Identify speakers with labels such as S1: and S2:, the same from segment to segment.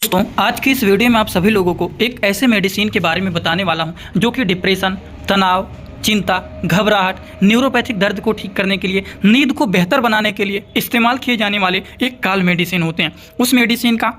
S1: दोस्तों आज की इस वीडियो में आप सभी लोगों को एक ऐसे मेडिसिन के बारे में बताने वाला हूं जो कि डिप्रेशन, तनाव, चिंता, घबराहट, न्यूरोपैथिक दर्द को ठीक करने के लिए, नींद को बेहतर बनाने के लिए इस्तेमाल किए जाने वाले एक काल मेडिसिन होते हैं। उस मेडिसिन का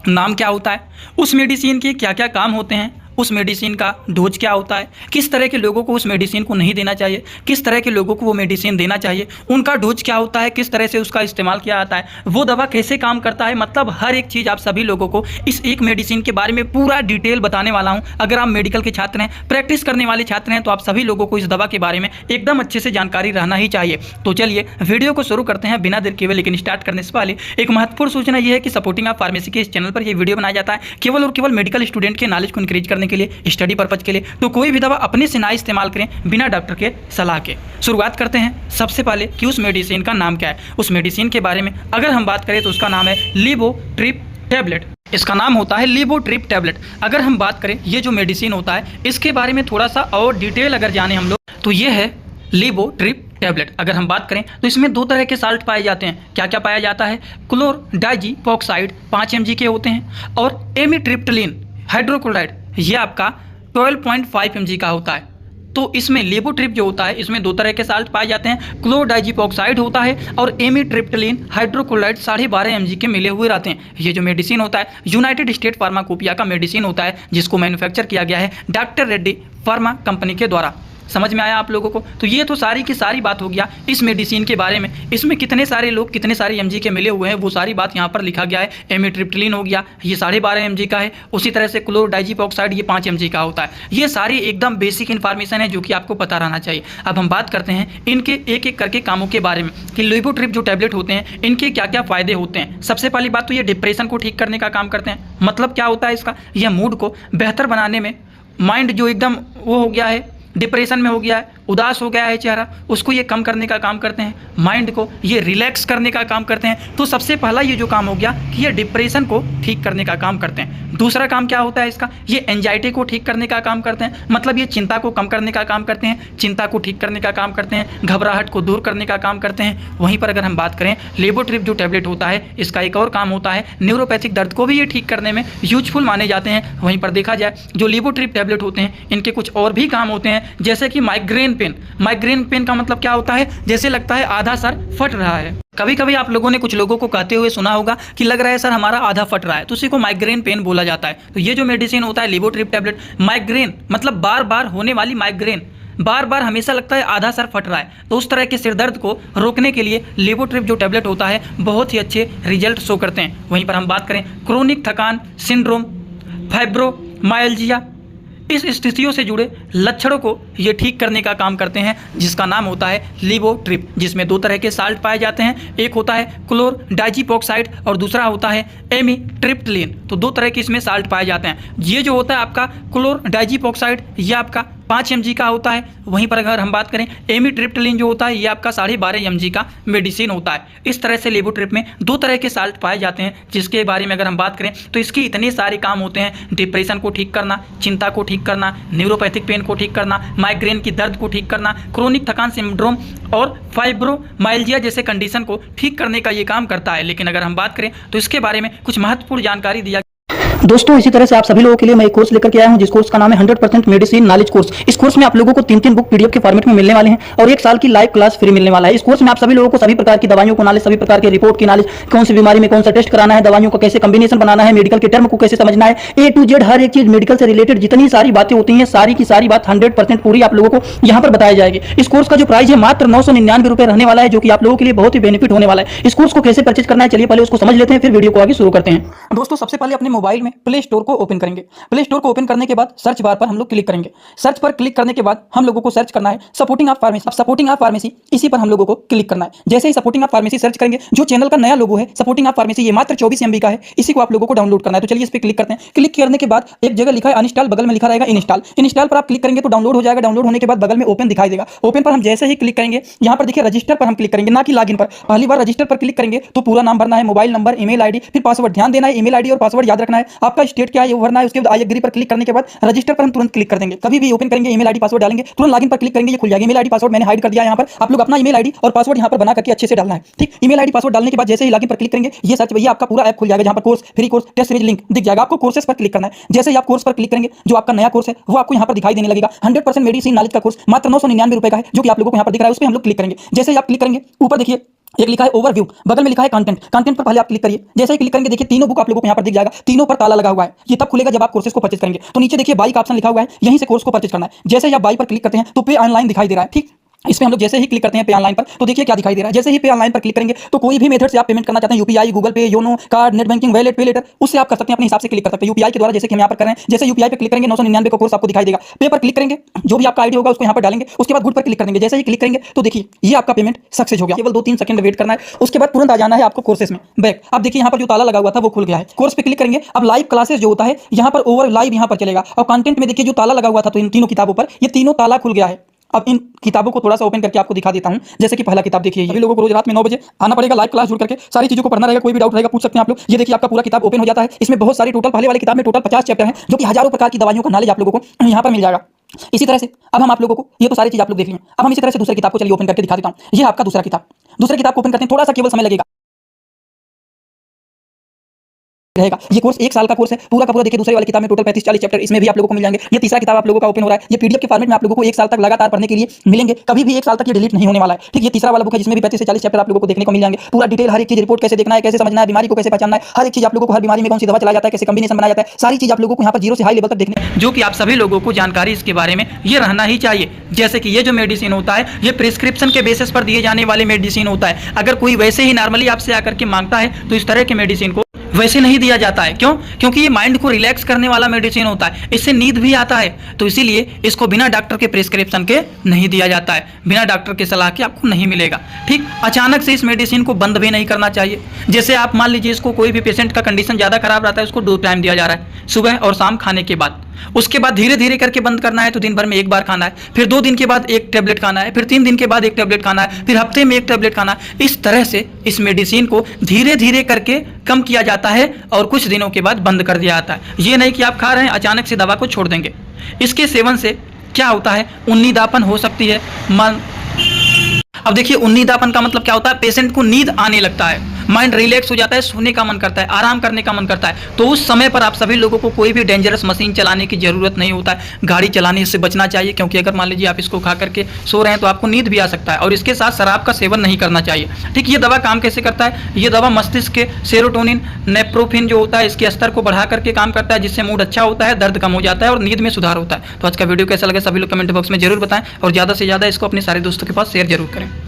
S1: नाम क्या होता है, उस मेडिसिन के क्या क्या काम होते हैं, उस मेडिसिन का डोज क्या होता है, किस तरह के लोगों को उस मेडिसिन को नहीं देना चाहिए, किस तरह के लोगों को वो मेडिसिन देना चाहिए, उनका डोज क्या होता है, किस तरह से उसका इस्तेमाल किया जाता है, वो दवा कैसे काम करता है, मतलब हर एक चीज़ आप सभी लोगों को इस एक मेडिसिन के बारे में पूरा डिटेल बताने वाला हूँ। अगर आप मेडिकल के छात्र हैं, प्रैक्टिस करने वाले छात्र हैं, तो आप सभी लोगों को इस दवा के बारे में एकदम अच्छे से जानकारी रहना ही चाहिए। तो चलिए वीडियो को शुरू करते हैं बिना देर किए हुए। लेकिन स्टार्ट करने से पहले एक महत्वपूर्ण सूचना यह है कि सपोर्टिंग ऑफ फार्मेसी के इस चैनल पर यह वीडियो बनाया जाता है केवल और केवल मेडिकल स्टूडेंट के नॉलेज को इंक्रीज करने के लिए, स्टडी पर्पज के लिए। तो कोई भी दवा अपने से ना इस्तेमाल करें बिना डॉक्टर के सलाह के। शुरुआत करते हैं सबसे पहले कि उस मेडिसिन का नाम क्या है। उस मेडिसिन के बारे में अगर हम बात करें तो उसका नाम है लिवोट्रिप टैबलेट। इसका नाम होता है लिवोट्रिप टैबलेट। अगर हम बात करें ये जो मेडिसिन होता है इसके बारे में थोड़ा सा और डिटेल अगर जाने हम लोग तो ये है लिवोट्रिप टैबलेट। अगर हम बात करें तो इसमें दो तरह के साल्ट पाए जाते हैं। क्या क्या पाया जाता है? क्लोरडाइजीपॉक्साइड 5 mg के होते हैं और एमिट्रिप्टिलिन हाइड्रोक्लोराइड ये आपका 12.5 mg का होता है। तो इसमें लिवोट्रिप जो होता है इसमें दो तरह के साल्ट पाए जाते हैं। क्लोरडाइजीपॉक्साइड होता है और एमिट्रिप्टिलिन हाइड्रोक्लोराइड 12.5 mg के मिले हुए रहते हैं। ये जो मेडिसिन होता है यूनाइटेड स्टेट फार्माकोपिया का मेडिसिन होता है जिसको मैन्युफैक्चर किया गया है डॉक्टर रेड्डी फार्मा कंपनी के द्वारा। समझ में आया आप लोगों को? तो ये तो सारी की सारी बात हो गया इस मेडिसिन के बारे में। इसमें कितने सारे लोग कितने सारे mg के मिले हुए हैं वो सारी बात यहाँ पर लिखा गया है। एमिट्रिप्टिलिन हो गया ये 12.5 mg का है, उसी तरह से क्लोरडाइजीपॉक्साइड ये 5 mg का होता है। ये सारी एकदम बेसिक इन्फॉर्मेशन है जो कि आपको पता रहना चाहिए। अब हम बात करते हैं इनके एक एक करके कामों के बारे में कि लिवोट्रिप जो टैबलेट होते हैं इनके क्या क्या फ़ायदे होते हैं। सबसे पहली बात तो ये डिप्रेशन को ठीक करने का काम करते हैं। मतलब क्या होता है इसका? यह मूड को बेहतर बनाने में, माइंड जो एकदम वो हो गया है, डिप्रेशन में हो गया है, उदास हो गया है चेहरा, उसको ये कम करने का काम करते हैं। माइंड को ये रिलैक्स करने का काम करते हैं। तो सबसे पहला ये जो काम हो गया कि ये डिप्रेशन को ठीक करने का काम करते हैं। दूसरा काम क्या होता है इसका? ये एंजाइटी को ठीक करने का काम करते हैं। मतलब ये चिंता को कम करने का काम करते हैं, चिंता को ठीक करने का काम करते हैं, घबराहट को दूर करने का काम करते हैं। वहीं पर अगर हम बात करें लिवोट्रिप जो टैबलेट होता है इसका एक और काम होता है न्यूरोपैथिक दर्द को भी ये ठीक करने में यूजफुल माने जाते हैं। वहीं पर देखा जाए जो लिवोट्रिप टैबलेट होते हैं इनके कुछ और भी काम होते हैं, जैसे कि माइग्रेन पेन। माइग्रेन पेन का मतलब क्या होता है? जैसे लगता है आधा सर फट रहा है। कभी कभी आप लोगों ने कुछ लोगों को कहते हुए सुना होगा कि लग रहा है सर हमारा आधा फट रहा है, तो उसी को माइग्रेन पेन बोला जाता है। तो ये जो मेडिसिन होता है लिवोट्रिप टैबलेट, माइग्रेन मतलब बार बार होने वाली माइग्रेन, बार बार हमेशा लगता है आधा सर फट रहा है, तो उस तरह के सिरदर्द को रोकने के लिए लिवोट्रिप जो टैबलेट होता है बहुत ही अच्छे रिजल्ट शो करते हैं। वहीं पर हम बात करें क्रोनिक थकान सिंड्रोम, फाइब्रोमाइल्जिया, इस स्थितियों से जुड़े लक्षणों को ये ठीक करने का काम करते हैं, जिसका नाम होता है लिवोट्रिप, जिसमें दो तरह के साल्ट पाए जाते हैं। एक होता है क्लोरडाइजीपॉक्साइड और दूसरा होता है एमिट्रिप्टिलिन। तो दो तरह के इसमें साल्ट पाए जाते हैं। ये जो होता है आपका क्लोरडाइजीपॉक्साइड ये आपका 5 mg का होता है। वहीं पर अगर हम बात करें एमिट्रिप्टिलिन जो होता है ये आपका 12.5 mg का मेडिसिन होता है। इस तरह से लिवोट्रिप में दो तरह के साल्ट पाए जाते हैं, जिसके बारे में अगर हम बात करें तो इसके इतने सारे काम होते हैं। डिप्रेशन को ठीक करना, चिंता को ठीक करना, न्यूरोपैथिक पेन को ठीक करना, माइग्रेन की दर्द को ठीक करना, क्रोनिक थकान सिंड्रोम और फाइब्रोमाइल्जिया जैसे कंडीशन को ठीक करने का ये काम करता है। लेकिन अगर हम बात करें तो इसके बारे में कुछ महत्वपूर्ण जानकारी दिया।
S2: दोस्तों इसी तरह से आप सभी लोगों के लिए मैं एक कोर्स लेकर के आया हूं जिस कोर्स का नाम है 100% मेडिसिन नॉलेज कोर्स। इस कोर्स में आप लोगों को 3 बुक पीडीएफ के फॉर्मेट में मिलने वाले हैं और 1 साल की लाइव क्लास फ्री मिलने वाला है। इस कोर्स में आप सभी लोगों को सभी प्रकार की दवाइयों को नॉलेज, सभी प्रकार के रिपोर्ट की नॉलेज, कौन सी बीमारी में कौन सा टेस्ट कराना है, दवाइयों का कैसे कॉम्बिनेशन बनाना है, मेडिकल के टर्म को कैसे समझना है, A to Z हर एक चीज मेडिकल से रिलेटेड जितनी सारी बातें होती हैं सारी की सारी बात 100% पूरी आप लोगों को यहाँ पर बताई जाएगी। इस कोर्स का जो प्राइस है मात्र 999 रुपए रहने वाला है, जो कि आप लोगों के लिए बहुत ही बेनिफिट होने वाला है। इस कोर्स को कैसे परचेज करना है चलिए पहले उसको समझ लेते हैं, फिर वीडियो को आगे शुरू करते हैं। दोस्तों सबसे पहले अपने मोबाइल में प्ले स्टोर को ओपन करेंगे। प्ले स्टोर को ओपन करने के बाद सर्च बार पर हम लोग क्लिक करेंगे। सर्च पर क्लिक करने के बाद हम लोगों को सर्च करना है सपोर्टिंग ऑफ फार्मेसी। अब सपोर्टिंग ऑफ फार्मेसी इसी पर हम लोगों को क्लिक करना है। जैसे ही सपोर्टिंग ऑफ फार्मेसी सर्च करेंगे, जो चैनल का नया लोगो है सपोर्टिंग ऑफ फार्मेसी ये मात्र 24 MB का है, इसी को आप लोगों को डाउनलोड करना है। तो चलिए इस पर क्लिक करते हैं। क्लिक करने के बाद एक जगह लिखा है अनइंस्टॉल, बगल में लिखा रहेगा इंस्टॉल। इंस्टॉल पर आप क्लिक करेंगे तो डाउनलोड हो जाएगा। डाउनलोड होने के बाद बगल में ओपन दिखाई देगा। ओपन पर हम जैसे ही क्लिक करेंगे यहाँ पर देखिए रजिस्टर पर हम क्लिक करेंगे, ना कि लॉगिन पर। पहली बार रजिस्टर पर क्लिक करेंगे तो पूरा नाम भरना है, मोबाइल नंबर, ईमेल आईडी, फिर पासवर्ड। ध्यान देना है ईमेल आईडी और पासवर्ड याद रखना है। आपका स्टेट क्या है ये भरना है। उसके बाद आई एग्री पर क्लिक करने के बाद रजिस्टर पर हम तुरंत क्लिक कर देंगे। कभी भी ओपन करेंगे ईमेल आईडी पासवर्ड डालेंगे, तुरंत लॉगिन पर क्लिक करेंगे, ये खुल जाएगा। ईमेल आईडी पासवर्ड मैंने हाइड कर दिया है यहाँ पर। आप लोग अपना ईमेल आईडी और पासवर्ड यहाँ पर बना करके अच्छे से डालना है, ठीक। ईमेल आईडी पासवर्ड डालने के बाद जैसे ही लॉगिन पर क्लिक करेंगे ये सर्च भैया आपका पूरा ऐप खुल जाएगा, जहाँ पर course, free course, test series link दिख जाएगा। आपको कोर्सेस पर क्लिक करना है। जैसे ही आप कोर्स पर क्लिक करेंगे जो आपका नया कोर्स है वो आपको यहाँ पर दिखाई देने लगेगा। 100% मेडिसिन नॉलेज का कोर्स मात्र 999 रुपए का है, जो कि आप लोगों को यहाँ पर दिख रहा है। उस पर हम लोग क्लिक करेंगे। जैसे ही आप क्लिक करेंगे ऊपर देखिए एक लिखा है ओवरव्यू, बगल में लिखा है कंटेंट। कंटेंट पर पहले आप क्लिक करिए। जैसे ही क्लिक करेंगे देखिए तीनों बुक आप लोगों को यहाँ पर दिख जाएगा। तीनों पर ताला लगा हुआ है। ये तब खुलेगा जब आप कोर्सेज को परचेज करेंगे। तो नीचे देखिए बाई का ऑप्शन लिखा हुआ है, यहीं से कोर्स को परचेज करना है। जैसे ही आप बाई पर क्लिक करते हैं तो पे ऑनलाइन दिखाई दे रहा है, ठीक। इस पे हम लोग जैसे ही क्लिक करते हैं पे ऑनलाइन पर तो देखिए क्या दिखाई दे रहा है। जैसे ही पे ऑनलाइन पर क्लिक करेंगे तो कोई भी मेथड से आप पेमेंट करना चाहते हैं, यूपीआई, गूगल पे, YONO, card, net banking, wallet, पे लेटर, उससे आप कर सकते हैं। अपने हिसाब से क्लिक कर सकते हैं यूपीआई के द्वारा, जैसे कि हम यहाँ पर कर रहे हैं। जैसे यूपीआई पे क्लिक करेंगे 999 का कोर्स आपको दिखाई देगा। पे पर क्लिक करेंगे, जो भी आपका आईडी होगा उसको यहाँ पर डालेंगे। उसके बाद गुड पर क्लिक कर देंगे। जैसे ही क्लिक करेंगे तो देखिए ये आपका पेमेंट सक्सेस हो गया। केवल 2-3 सेकंड वेट करना है। उसके बाद तुरंत आ जाना है आपको कोर्सेज में बैक। अब देखिए यहाँ पर जो ताला लगा हुआ था वो खुल गया है। कोर्स पे क्लिक करेंगे। अब लाइव क्लासेस जो होता है यहाँ पर ओवर लाइव यहाँ पर चलेगा। और कंटेंट में देखिए जो ताला लगा हुआ था तो इन तीनों किताबों पर ये तीनों ताला खुल गया है। अब इन किताबों को थोड़ा सा ओपन करके आपको दिखा देता हूं। जैसे कि पहला किताब देखिए, सभी लोगों को रोज रात में 9 बजे आना पड़ेगा, लाइव क्लास जुड़ करके सारी चीजों को पढ़ना रहेगा। कोई भी डाउट रहेगा पूछ सकते हैं आप लोग। ये देखिए आपका पूरा किताब ओपन हो जाता है। इसमें बहुत सारी टोटल पहले वाली किताब में टोटल 50 चैप्टर हैं, जो कि हजारों प्रकार की दवाइयों का नॉलेज आप लोगों को यहाँ पर मिल जाएगा। इसी तरह से अब हम आप लोगों को ये तो सारी चीज आप लोग देख लिए। अब हम इसी तरह से दूसरी किताब को चलिए ओपन करके दिखा देता हूँ। ये आपका दूसरा किताब। दूसरी किताब को ओपन करते हैं, थोड़ा सा केवल समय लगेगा रहेगा। ये कोर्स 1 साल का कोर्स है पूरा का पूरा। देखिए दूसरी वाली किताब में टोटल 35-40 चैप्टर इसमें भी आप लोगों को मिल जाएंगे। ये तीसरा किताब आप लोगों का ओपन हो रहा है। ये पीडीएफ के फॉर्मेट में आप लोगों को 1 साल तक लगातार पढ़ने के लिए मिलेंगे। कभी भी 1 साल तक ये डिलीट नहीं होने वाला है, ठीक। ये तीसरा वाला बुक है जिसमें भी 35 से 40 चैप्टर आप लोगों को देखने को मिल जाएंगे। पूरा डिटेल हर एक चीज, रिपोर्ट कैसे देखना है, कैसे समझना है, बीमारी को कैसे पहचानना है, हर एक चीज आप लोगों को, हर बीमारी में कौन सी दवा चलाया जाता है, कैसे कॉम्बिनेशन बनाया जाता है, सारी चीज आप लोगों को यहाँ पर 0 से हाई लेवल तक देखने,
S1: जो कि आप सभी लोगों को जानकारी इसके बारे में ये रहना ही चाहिए। जैसे कि ये जो मेडिसिन होता है ये प्रिस्क्रिप्शन के बेसिस पर दिए जाने वाले मेडिसिन होता है। अगर कोई वैसे ही नॉर्मली आपसे आकर के मांगता है तो इस तरह के मेडिसिन को वैसे नहीं दिया जाता है। क्यों? क्योंकि ये माइंड को रिलैक्स करने वाला मेडिसिन होता है, इससे नींद भी आता है। तो इसीलिए इसको बिना डॉक्टर के प्रिस्क्रिप्शन के नहीं दिया जाता है, बिना डॉक्टर की सलाह के आपको नहीं मिलेगा, ठीक। अचानक से इस मेडिसिन को बंद भी नहीं करना चाहिए। जैसे आप मान लीजिए इसको कोई भी पेशेंट का कंडीशन ज़्यादा खराब रहता है, उसको 2 टाइम दिया जा रहा है, सुबह और शाम खाने के बाद। उसके बाद धीरे धीरे करके बंद करना है, तो दिन भर में 1 बार खाना है, फिर 2 दिन के बाद 1 टैबलेट खाना है, फिर 3 दिन के बाद 1 टैबलेट खाना है, फिर हफ्ते में 1 टैबलेट खाना है। इस तरह से इस मेडिसिन को धीरे धीरे करके कम किया जाता है और कुछ दिनों के बाद बंद कर दिया जाता है। ये नहीं कि आप खा रहे हैं अचानक से दवा को छोड़ देंगे। इसके सेवन से क्या होता है, उन्नीदापन हो सकती है। अब देखिए उन्नीदापन का मतलब क्या होता है, पेशेंट को नींद आने लगता है, माइंड रिलैक्स हो जाता है, सोने का मन करता है, आराम करने का मन करता है। तो उस समय पर आप सभी लोगों को कोई भी डेंजरस मशीन चलाने की जरूरत नहीं होता है। गाड़ी चलाने से बचना चाहिए, क्योंकि अगर मान लीजिए आप इसको खा करके सो रहे हैं तो आपको नींद भी आ सकता है। और इसके साथ शराब का सेवन नहीं करना चाहिए, ठीक। ये दवा काम कैसे करता है, ये दवा मस्तिष्क के सेरोटोनिन, नेप्रोफिन जो होता है इसके स्तर को बढ़ा करके काम करता है, जिससे मूड अच्छा होता है, दर्द कम हो जाता है और नींद में सुधार होता है। तो आज का वीडियो कैसा लगा सभी लोग कमेंट बॉक्स में जरूर बताएं और ज़्यादा से ज़्यादा इसको अपने सारे दोस्तों के पास शेयर जरूर करें।